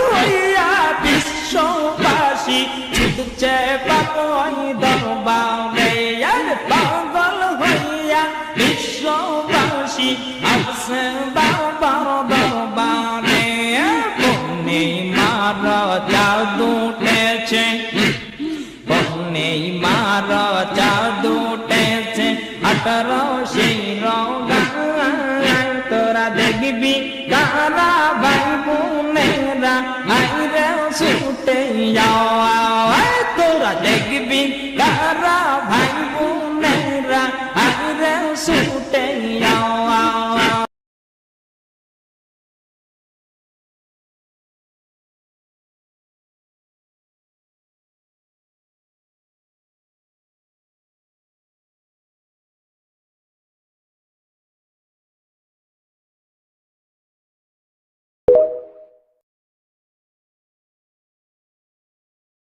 হইয়া বিশ্ববাসী ছুটছে পাগল দরবারে পাগল হইয়া বিশ্ববাসী আসছে বাবার দরবারে পূর্ণিমার চাঁদ উঠেছে পূর্ণিমার চাঁদ উঠেছে 18 সেই রঙায় তোরা দেখবি কারা ভাই বোনেরা আইরে ছুটে যাওয়া তোরা দেখবি কারা ভাই